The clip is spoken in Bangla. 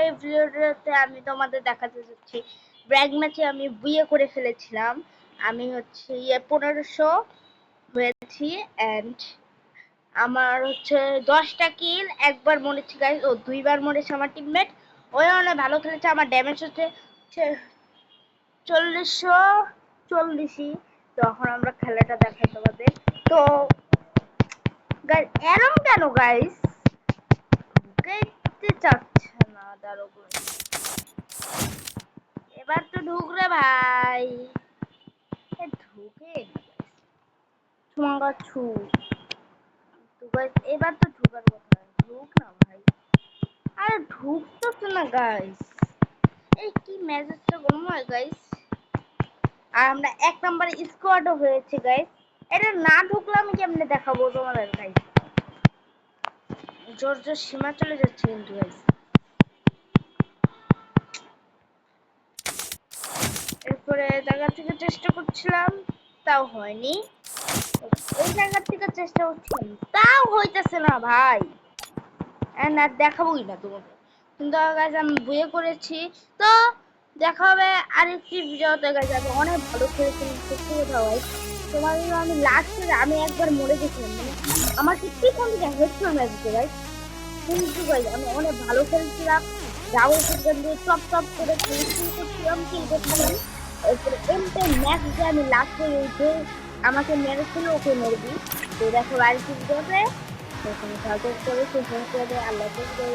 এই ভিডিওটাতে আমি তোমাদের দেখাতে যাচ্ছি ব্র্যাগ ম্যাচে আমি বিয়ে করে ফেলেছিলাম। আমি হচ্ছে 1500 হয়েছি এন্ড আমার হচ্ছে 10টা কিল, একবার মরেছি গাইস, ও দুইবার মরেছে আমার টিমমেট। ওই অনেক ভালো খেলেছে, আমার ড্যামেজ হচ্ছে 4040। তো এখন আমরা খেলাটা দেখাই তোমাদের। তো গাইস এরম কেন গাইস ঢুকাইতে চাচ্ছে না? দাঁড়ো এবার তো ঢুক রে ভাই, ঢুকে ছুমাঙ্গা ছু। তো গাইস এবার তো ঢুকার কথা, ঢুক না ভাই। আরে ঢুকতো না গাইস, এই কি মেসেজটা বলবো গাইস। আর আমরা 1 নম্বর স্কোয়াডও হয়েছে গাইস। এটা না ঢুকলে আমি কেমনে দেখাবো তোমাদের গাইস। জোর জোর সীমা চলে যাচ্ছে কিন্তু গাইস। এরপরে জায়গা থেকে চেষ্টা করছিলাম, তাও হয়নি। এই জায়গা থেকে চেষ্টা করছিলাম, তাও হইতেছে না ভাই। আর দেখাবোই না তোমাকে। কিন্তু গাইস আমি বিয়ে করেছি। তো দেখা হবে আরেকটি ভিডিওতে গাইস। আমি অনেক ভালো খেলেছিলাম, সত্যি কথা গাইস। তোমার আমি লাস্টে আমি একবার মরে গেছিলাম, মানে আমার সত্যি কোন দিকে হেডশট মেরেছে গাইস। কিন্তু গাইস আমি অনেক ভালো খেলছিলাম, ডাবল শটগান দিয়ে টপ টপ করে কিল করছিলাম। এরপরে এমটাই ম্যাচ যে আমি লাস্টে যে আমাকে মেরেছিল ওকে মেরে দিই। তো দেখো আরেকটি ভিডিওতে, তো তুমি সাপোর্ট করে শেষ করে আল্লাহ